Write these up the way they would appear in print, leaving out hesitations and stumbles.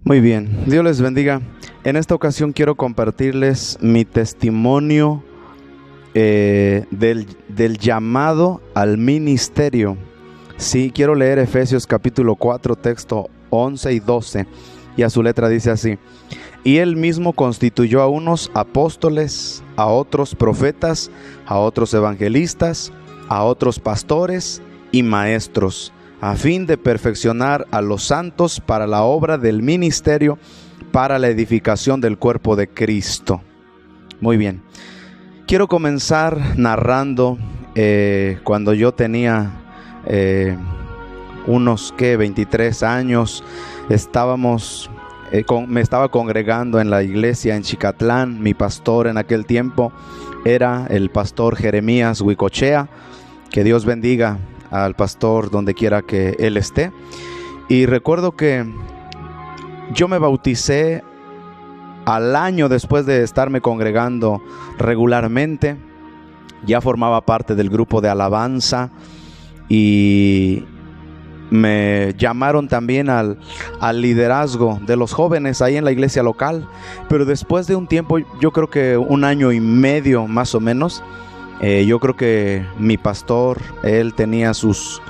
Muy bien, Dios les bendiga. En esta ocasión quiero compartirles mi testimonio del llamado al ministerio. Sí, quiero leer Efesios capítulo 4, texto 11 y 12, y a su letra dice así: y él mismo constituyó a unos apóstoles, a otros profetas, a otros evangelistas, a otros pastores y maestros, a fin de perfeccionar a los santos para la obra del ministerio, para la edificación del cuerpo de Cristo. Muy bien, quiero comenzar narrando cuando yo tenía unos 23 años. Me estaba congregando en la iglesia en Chicatlán. Mi pastor en aquel tiempo era el pastor Jeremías Huicochea. Que Dios bendiga al pastor donde quiera que él esté. Y recuerdo que yo me bauticé al año después de estarme congregando regularmente. Ya formaba parte del grupo de alabanza y me llamaron también al liderazgo de los jóvenes ahí en la iglesia local. Pero después de un tiempo, yo creo que 1 año y medio más o menos, yo creo que mi pastor, él tenía sus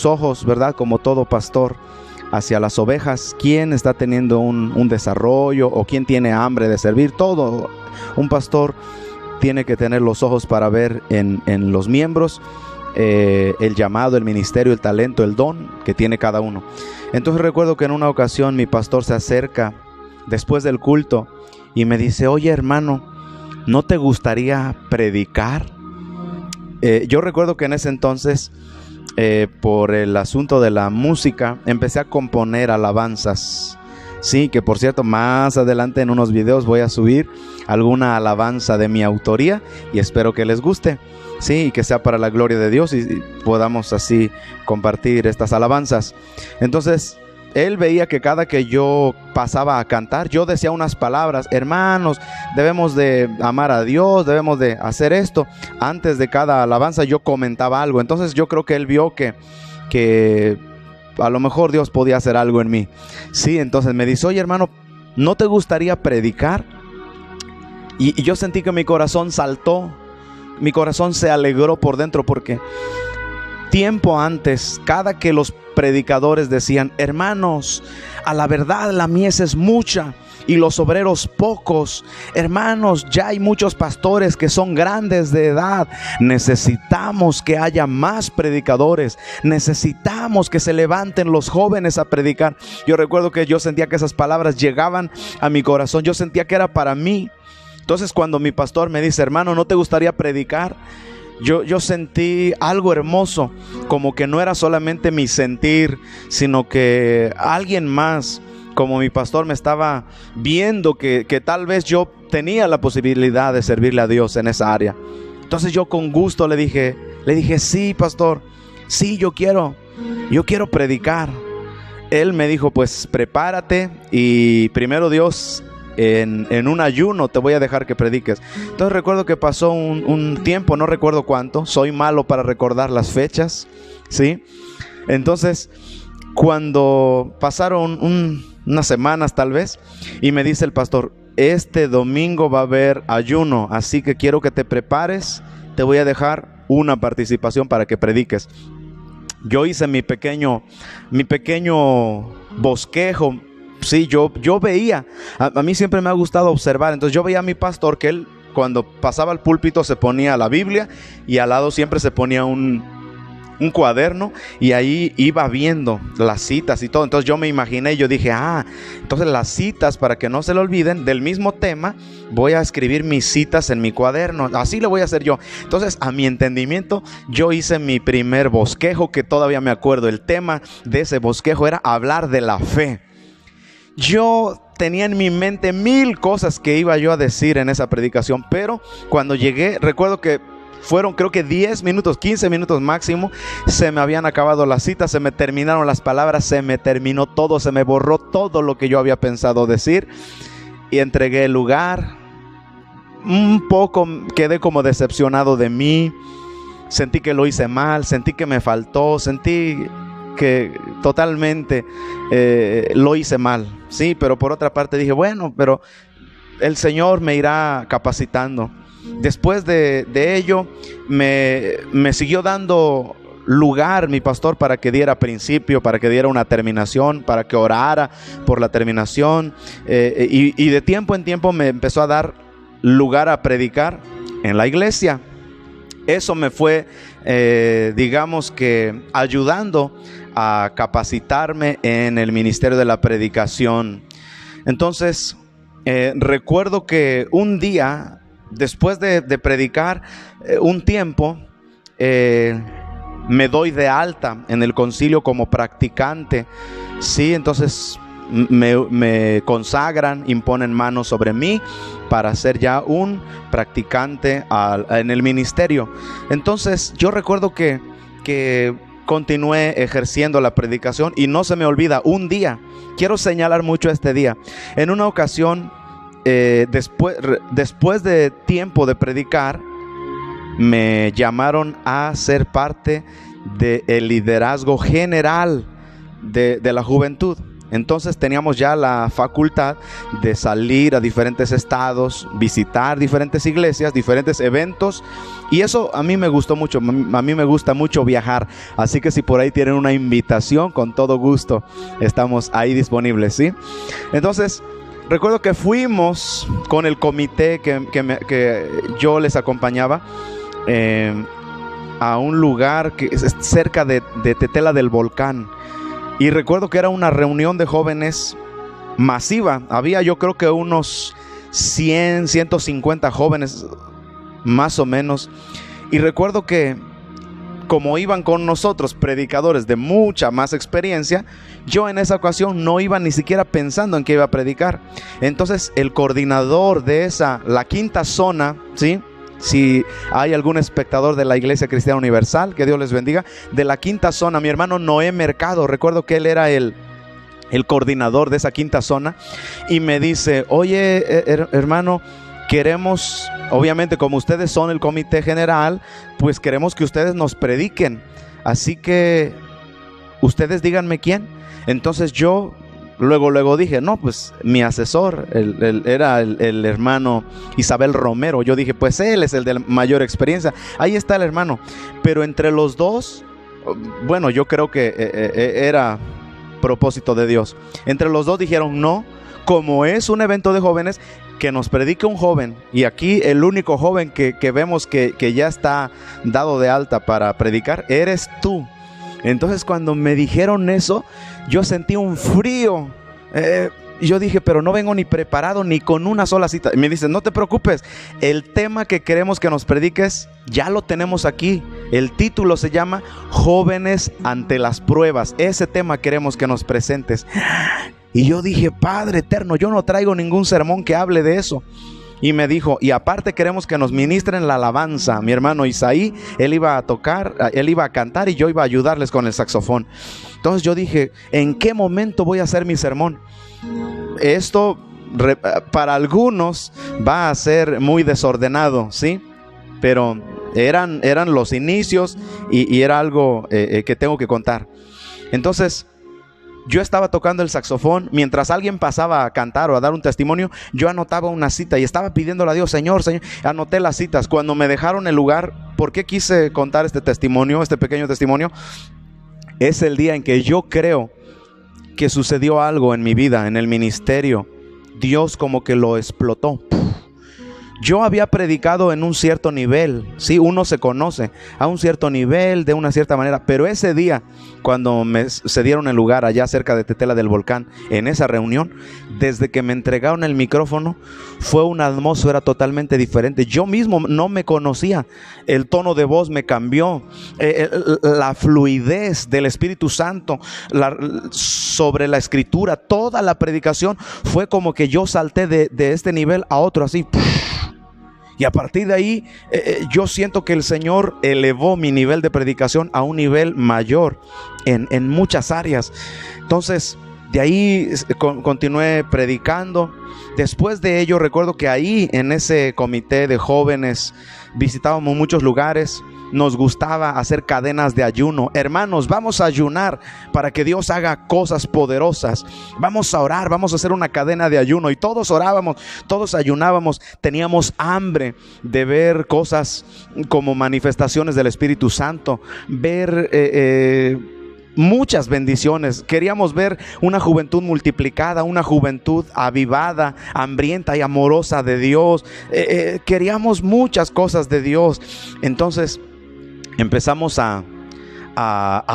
ojos, ¿verdad? Como todo pastor, hacia las ovejas. ¿Quién está teniendo un desarrollo o quién tiene hambre de servir? Todo un pastor tiene que tener los ojos para ver en los miembros el llamado, el ministerio, el talento, el don que tiene cada uno. Entonces recuerdo que en una ocasión mi pastor se acerca después del culto y me dice: oye, hermano, ¿no te gustaría predicar? Yo recuerdo que en ese entonces, por el asunto de la música, empecé a componer alabanzas. Sí, que por cierto, más adelante en unos videos voy a subir alguna alabanza de mi autoría y espero que les guste. Sí, y que sea para la gloria de Dios y podamos así compartir estas alabanzas. Entonces, él veía que cada que yo pasaba a cantar, yo decía unas palabras: hermanos, debemos de amar a Dios, debemos de hacer esto. Antes de cada alabanza yo comentaba algo. Entonces yo creo que él vio que a lo mejor Dios podía hacer algo en mí. Sí, entonces me dice: oye, hermano, ¿no te gustaría predicar? Y yo sentí que mi corazón saltó, mi corazón se alegró por dentro, porque tiempo antes, cada que los predicadores decían: hermanos, a la verdad la mies es mucha y los obreros pocos. Hermanos, ya hay muchos pastores que son grandes de edad. Necesitamos que haya más predicadores. Necesitamos que se levanten los jóvenes a predicar. Yo recuerdo que yo sentía que esas palabras llegaban a mi corazón. Yo sentía que era para mí. Entonces cuando mi pastor me dice: hermano, ¿no te gustaría predicar? Yo sentí algo hermoso, como que no era solamente mi sentir, sino que alguien más, como mi pastor, me estaba viendo que tal vez yo tenía la posibilidad de servirle a Dios en esa área. Entonces yo con gusto le dije: sí, pastor, sí, yo quiero predicar. Él me dijo: pues prepárate y primero Dios, en un ayuno te voy a dejar que prediques. Entonces recuerdo que pasó un tiempo, no recuerdo cuánto, soy malo para recordar las fechas, ¿sí? Entonces cuando pasaron unas semanas tal vez, y me dice el pastor: este domingo va a haber ayuno, así que quiero que te prepares, te voy a dejar una participación para que prediques. Yo hice mi pequeño bosquejo. Sí, yo veía, a mí siempre me ha gustado observar. Entonces yo veía a mi pastor que él, cuando pasaba al púlpito, se ponía la Biblia y al lado siempre se ponía un cuaderno y ahí iba viendo las citas y todo. Entonces yo me imaginé, yo dije: entonces las citas, para que no se le olviden, del mismo tema, voy a escribir mis citas en mi cuaderno. Así lo voy a hacer yo. Entonces, a mi entendimiento, yo hice mi primer bosquejo, que todavía me acuerdo. El tema de ese bosquejo era hablar de la fe. Yo tenía en mi mente 1000 cosas que iba yo a decir en esa predicación, pero cuando llegué, recuerdo que fueron creo que 10 minutos, 15 minutos máximo. Se me habían acabado las citas, se me terminaron las palabras, se me terminó todo, se me borró todo lo que yo había pensado decir y entregué el lugar. Un poco quedé como decepcionado de mí, sentí que lo hice mal, sentí que me faltó, sentí que totalmente lo hice mal, sí, pero por otra parte dije, bueno, pero el Señor me irá capacitando. Después de ello me siguió dando lugar mi pastor para que diera principio, para que diera una terminación, para que orara por la terminación, y de tiempo en tiempo me empezó a dar lugar a predicar en la iglesia. Eso me fue, digamos que ayudando a capacitarme en el ministerio de la predicación. Entonces, recuerdo que un día, después de predicar un tiempo, me doy de alta en el concilio como practicante, ¿sí? Entonces me consagran, imponen manos sobre mí para ser ya un practicante en el ministerio. Entonces yo recuerdo que continué ejerciendo la predicación y no se me olvida un día. Quiero señalar mucho este día. En una ocasión, después de tiempo de predicar, me llamaron a ser parte del liderazgo general de la juventud. Entonces teníamos ya la facultad de salir a diferentes estados, visitar diferentes iglesias, diferentes eventos, y eso a mí me gustó mucho. A mí me gusta mucho viajar, así que si por ahí tienen una invitación, con todo gusto estamos ahí disponibles, ¿sí? Entonces recuerdo que fuimos con el comité que yo les acompañaba a un lugar que es cerca de Tetela del Volcán. Y recuerdo que era una reunión de jóvenes masiva. Había, yo creo que unos 100, 150 jóvenes más o menos. Y recuerdo que como iban con nosotros predicadores de mucha más experiencia, yo en esa ocasión no iba ni siquiera pensando en que iba a predicar. Entonces el coordinador de la quinta zona, ¿sí? Si hay algún espectador de la Iglesia Cristiana Universal, que Dios les bendiga, de la quinta zona, mi hermano Noé Mercado, recuerdo que él era el coordinador de esa quinta zona, y me dice, oye, hermano, queremos, obviamente como ustedes son el comité general, pues queremos que ustedes nos prediquen, así que ustedes díganme quién. Entonces yo luego dije, no, pues mi asesor era el hermano Isabel Romero. Yo dije, pues él es el de mayor experiencia. Ahí está el hermano. Pero entre los dos, bueno, yo creo que era propósito de Dios. Entre los dos dijeron, no, como es un evento de jóvenes, que nos predique un joven. Y aquí el único joven que vemos que ya está dado de alta para predicar, eres tú. Entonces cuando me dijeron eso, yo sentí un frío. Yo dije, pero no vengo ni preparado ni con una sola cita. Y me dicen, no te preocupes, el tema que queremos que nos prediques ya lo tenemos aquí. El título se llama Jóvenes ante las pruebas. Ese tema queremos que nos presentes. Y yo dije, Padre eterno, yo no traigo ningún sermón que hable de eso. Y me dijo, y aparte queremos que nos ministren la alabanza. Mi hermano Isaí, él iba a tocar, él iba a cantar y yo iba a ayudarles con el saxofón. Entonces yo dije, ¿en qué momento voy a hacer mi sermón? Esto para algunos va a ser muy desordenado, ¿sí? Pero eran los inicios y era algo que tengo que contar. Entonces yo estaba tocando el saxofón, mientras alguien pasaba a cantar o a dar un testimonio, yo anotaba una cita y estaba pidiéndole a Dios, Señor, anoté las citas. Cuando me dejaron el lugar, ¿por qué quise contar este testimonio, este pequeño testimonio? Es el día en que yo creo que sucedió algo en mi vida, en el ministerio. Dios como que lo explotó. Yo había predicado en un cierto nivel, sí, uno se conoce a un cierto nivel, de una cierta manera, pero ese día, cuando se dieron el lugar allá cerca de Tetela del Volcán, en esa reunión, desde que me entregaron el micrófono, fue una atmósfera totalmente diferente. Yo mismo no me conocía, el tono de voz me cambió, la fluidez del Espíritu Santo sobre la escritura, toda la predicación fue como que yo salté de este nivel a otro así. Y a partir de ahí yo siento que el Señor elevó mi nivel de predicación a un nivel mayor en muchas áreas. Entonces De ahí continué predicando. Después de ello, recuerdo que ahí en ese comité de jóvenes visitábamos muchos lugares. Nos gustaba hacer cadenas de ayuno. Hermanos, vamos a ayunar para que Dios haga cosas poderosas. Vamos a orar, vamos a hacer una cadena de ayuno. Y todos orábamos, todos ayunábamos. Teníamos hambre de ver cosas como manifestaciones del Espíritu Santo, ver muchas bendiciones. Queríamos ver una juventud multiplicada, una juventud avivada, hambrienta y amorosa de Dios. Queríamos muchas cosas de Dios. Entonces empezamos a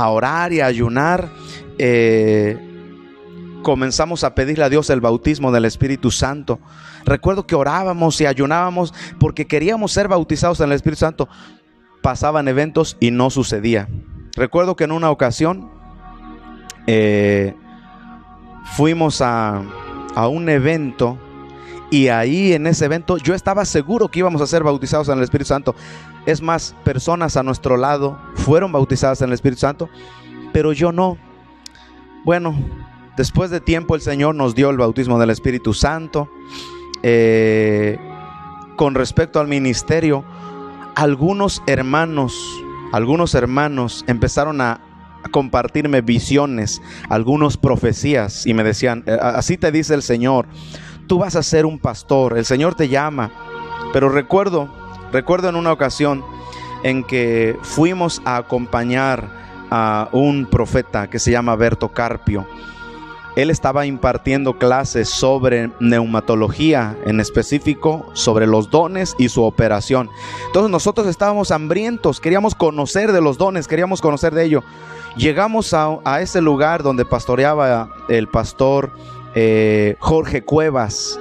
orar y a ayunar. Comenzamos a pedirle a Dios el bautismo del Espíritu Santo. Recuerdo que orábamos y ayunábamos porque queríamos ser bautizados en el Espíritu Santo. Pasaban eventos y no sucedía. Recuerdo que en una ocasión fuimos a un evento, y ahí en ese evento yo estaba seguro que íbamos a ser bautizados en el Espíritu Santo. Es más, personas a nuestro lado fueron bautizadas en el Espíritu Santo, pero yo no. Bueno, después de tiempo el Señor nos dio el bautismo del Espíritu Santo. Con respecto al ministerio, algunos hermanos empezaron a compartirme visiones, algunos profecías, y me decían: así te dice el Señor, tú vas a ser un pastor, el Señor te llama. Pero recuerdo en una ocasión en que fuimos a acompañar a un profeta que se llama Berto Carpio. Él estaba impartiendo clases sobre neumatología, en específico sobre los dones y su operación. Entonces nosotros estábamos hambrientos, queríamos conocer de los dones, queríamos conocer de ello. Llegamos a ese lugar donde pastoreaba el pastor Jorge Cuevas.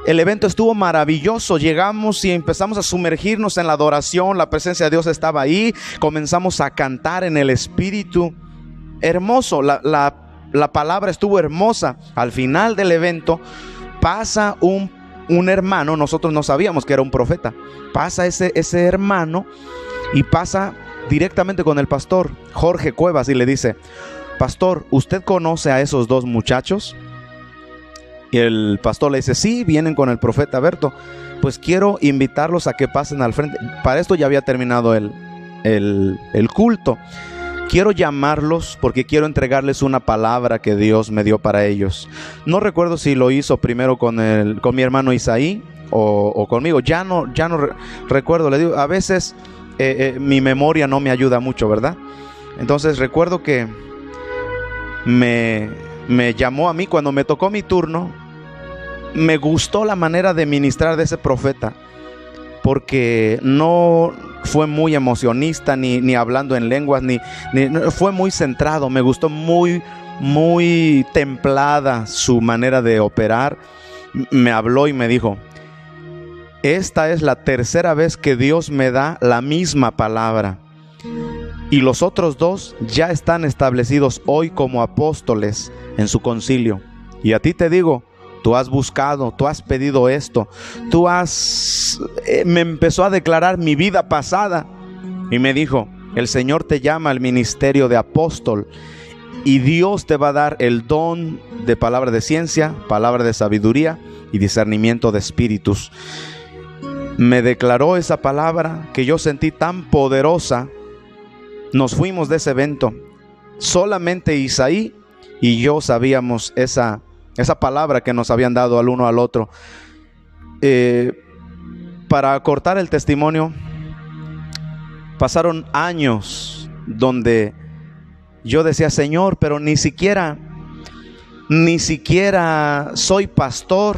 El evento estuvo maravilloso. Llegamos y empezamos a sumergirnos en la adoración. La presencia de Dios estaba ahí. Comenzamos a cantar en el Espíritu. Hermoso, la palabra estuvo hermosa. Al final del evento pasa un hermano. Nosotros no sabíamos que era un profeta. Pasa ese hermano y pasa directamente con el pastor Jorge Cuevas y le dice: pastor, ¿usted conoce a esos dos muchachos? Y el pastor le dice: sí, vienen con el profeta Berto. Pues quiero invitarlos a que pasen al frente. Para esto ya había terminado el culto. Quiero llamarlos porque quiero entregarles una palabra que Dios me dio para ellos. No recuerdo si lo hizo primero con mi hermano Isaí o conmigo. Ya no recuerdo. Le digo, a veces mi memoria no me ayuda mucho, ¿verdad? Entonces recuerdo que me llamó a mí cuando me tocó mi turno. Me gustó la manera de ministrar de ese profeta, porque no fue muy emocionista, ni hablando en lenguas, ni fue muy centrado. Me gustó muy templada su manera de operar. Me habló y me dijo: esta es la tercera vez que Dios me da la misma palabra, y los otros dos ya están establecidos hoy como apóstoles en su concilio. Y a ti te digo, tú has buscado, tú has pedido esto, me empezó a declarar mi vida pasada y me dijo: el Señor te llama al ministerio de apóstol y Dios te va a dar el don de palabra de ciencia, palabra de sabiduría y discernimiento de espíritus. Me declaró esa palabra que yo sentí tan poderosa. Nos fuimos de ese evento. Solamente Isaí y yo sabíamos esa palabra que nos habían dado al uno al otro. Para cortar el testimonio, pasaron años donde yo decía: Señor, pero ni siquiera soy pastor.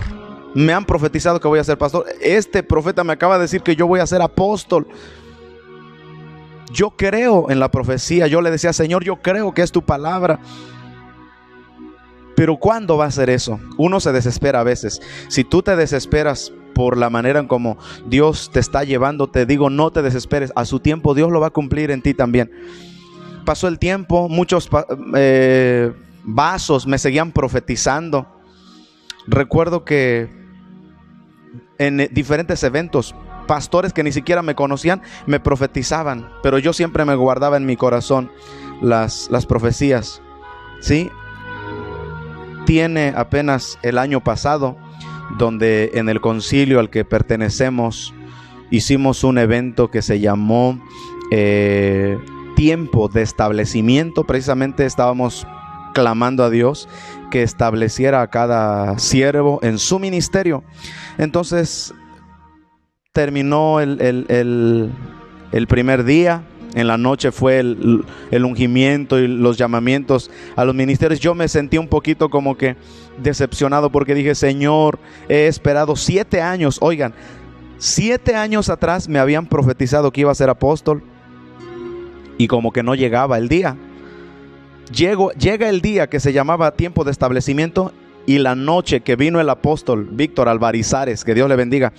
Me han profetizado que voy a ser pastor. Este profeta me acaba de decir que yo voy a ser apóstol. Yo creo en la profecía. Yo le decía: Señor, yo creo que es tu palabra. Pero ¿cuándo va a ser eso? Uno se desespera a veces. Si tú te desesperas por la manera en como Dios te está llevando, te digo, no te desesperes. A su tiempo Dios lo va a cumplir en ti también. Pasó el tiempo, muchos vasos me seguían profetizando. Recuerdo que en diferentes eventos, pastores que ni siquiera me conocían me profetizaban, pero yo siempre me guardaba en mi corazón las profecías, ¿sí? tiene apenas el año pasado, donde en el concilio al que pertenecemos hicimos un evento que se llamó tiempo de establecimiento. Precisamente estábamos clamando a Dios que estableciera a cada siervo en su ministerio. Entonces terminó el primer día. En la noche fue el ungimiento y los llamamientos a los ministerios. Yo me sentí un poquito como que decepcionado, porque dije: Señor, he esperado 7 años. Oigan, 7 años atrás me habían profetizado que iba a ser apóstol, y como que no llegaba el día. Llega el día que se llamaba tiempo de establecimiento, y la noche que vino el apóstol Víctor Alvarizares, que Dios le bendiga,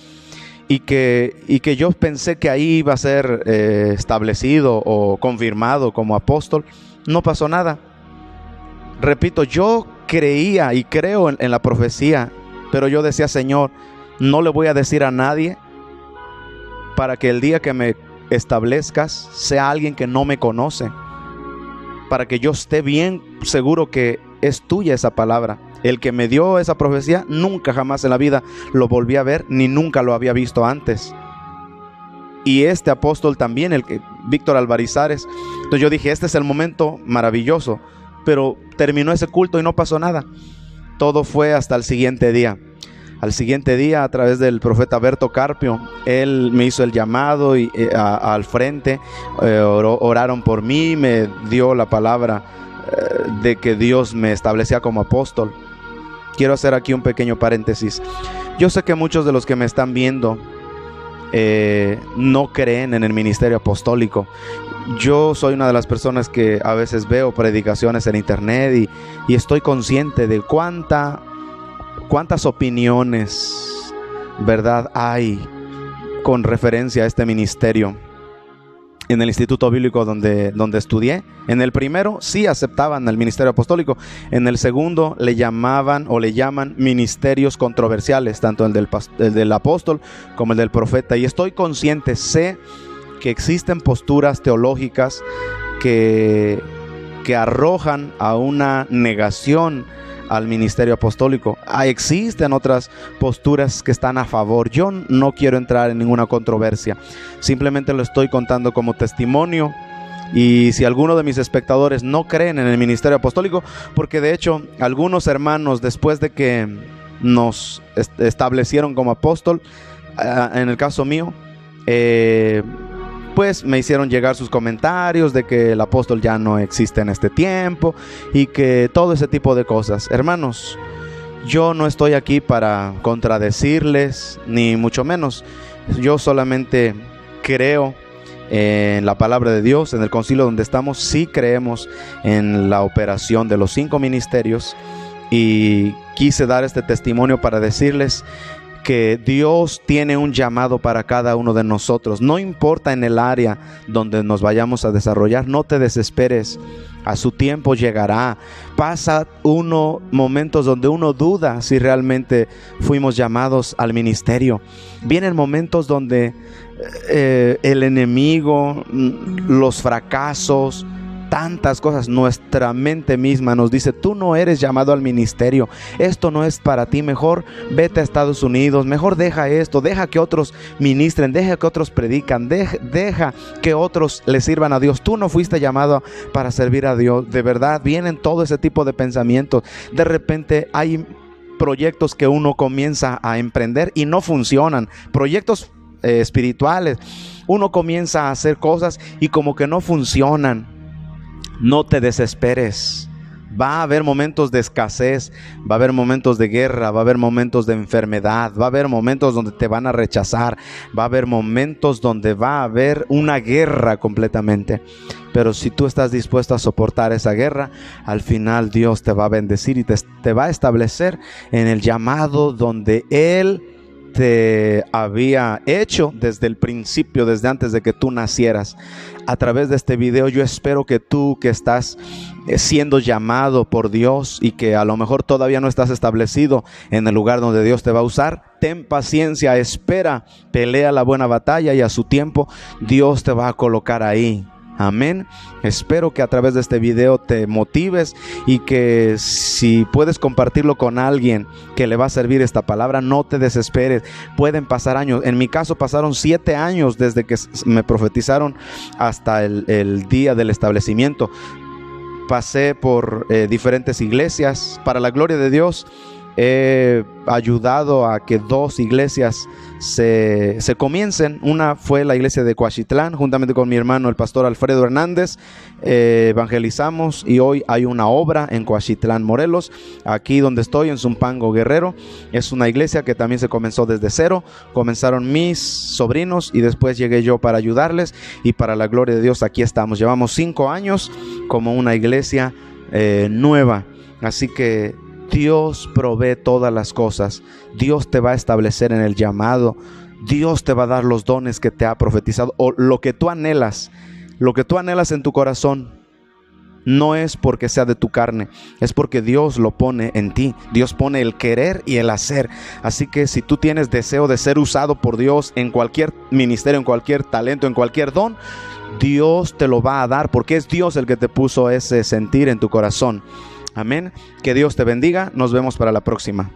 y que yo pensé que ahí iba a ser establecido o confirmado como apóstol, no pasó nada. Repito, yo creía y creo en la profecía, pero yo decía: Señor, no le voy a decir a nadie, para que el día que me establezcas sea alguien que no me conoce, para que yo esté bien seguro que es tuya esa palabra. El que me dio esa profecía, nunca jamás en la vida lo volví a ver, ni nunca lo había visto antes. Y este apóstol también, Víctor Alvarizares. Entonces yo dije: este es el momento maravilloso. Pero terminó ese culto y no pasó nada. Todo fue hasta el siguiente día. Al siguiente día, a través del profeta Berto Carpio, él me hizo el llamado al frente. Oraron por mí, me dio la palabra de que Dios me establecía como apóstol. Quiero hacer aquí un pequeño paréntesis. Yo sé que muchos de los que me están viendo no creen en el ministerio apostólico. Yo soy una de las personas que a veces veo predicaciones en internet y estoy consciente de cuántas opiniones, ¿verdad?, hay con referencia a este ministerio. En el instituto bíblico donde estudié, en el primero sí aceptaban el ministerio apostólico. En el segundo le llaman ministerios controversiales, tanto el del apóstol como el del profeta. Y estoy consciente, sé que existen posturas teológicas que arrojan a una negación al ministerio apostólico. Existen otras posturas que están a favor. Yo no quiero entrar en ninguna controversia, simplemente lo estoy contando como testimonio. Y si alguno de mis espectadores no creen en el ministerio apostólico, porque de hecho algunos hermanos, después de que nos establecieron como apóstol, en el caso mío, pues me hicieron llegar sus comentarios de que el apóstol ya no existe en este tiempo y que todo ese tipo de cosas. Hermanos, yo no estoy aquí para contradecirles, ni mucho menos. Yo solamente creo en la palabra de Dios. En el concilio donde estamos sí creemos en la operación de los 5 ministerios, y quise dar este testimonio para decirles que Dios tiene un llamado para cada uno de nosotros. No importa en el área donde nos vayamos a desarrollar, no te desesperes. A su tiempo llegará. Pasa momentos donde uno duda si realmente fuimos llamados al ministerio. Vienen momentos donde el enemigo, los fracasos, tantas cosas, nuestra mente misma nos dice: tú no eres llamado al ministerio, esto no es para ti, mejor vete a Estados Unidos, mejor deja esto, deja que otros ministren, deja que otros predican, deja que otros le sirvan a Dios. Tú no fuiste llamado para servir a Dios. De verdad, vienen todo ese tipo de pensamientos. De repente hay proyectos que uno comienza a emprender y no funcionan, proyectos espirituales. Uno comienza a hacer cosas y como que no funcionan. No te desesperes. Va a haber momentos de escasez, va a haber momentos de guerra, va a haber momentos de enfermedad, va a haber momentos donde te van a rechazar, va a haber momentos donde va a haber una guerra completamente. Pero si tú estás dispuesto a soportar esa guerra, al final Dios te va a bendecir y te va a establecer en el llamado donde Él te había hecho desde el principio, desde antes de que tú nacieras. A través de este video yo espero que tú, que estás siendo llamado por Dios y que a lo mejor todavía no estás establecido en el lugar donde Dios te va a usar, ten paciencia, espera, pelea la buena batalla y a su tiempo Dios te va a colocar ahí. Amén. Espero que a través de este video te motives y que si puedes compartirlo con alguien que le va a servir esta palabra, no te desesperes. Pueden pasar años. En mi caso pasaron 7 años desde que me profetizaron hasta el día del establecimiento. Pasé por diferentes iglesias. Para la gloria de Dios, he ayudado a que 2 iglesias se comiencen. Una fue la iglesia de Coachitlán, juntamente con mi hermano el pastor Alfredo Hernández. Evangelizamos y hoy hay una obra en Coachitlán, Morelos. Aquí donde estoy, en Zumpango, Guerrero, es una iglesia que también se comenzó desde cero. Comenzaron mis sobrinos y después llegué yo para ayudarles, y para la gloria de Dios aquí estamos. Llevamos 5 años como una iglesia nueva. Así que Dios provee todas las cosas. Dios te va a establecer en el llamado. Dios te va a dar los dones que te ha profetizado, o lo que tú anhelas. Lo que tú anhelas en tu corazón no es porque sea de tu carne, es porque Dios lo pone en ti. Dios pone el querer y el hacer. Así que si tú tienes deseo de ser usado por Dios en cualquier ministerio, en cualquier talento, en cualquier don, Dios te lo va a dar, porque es Dios el que te puso ese sentir en tu corazón. Amén. Que Dios te bendiga. Nos vemos para la próxima.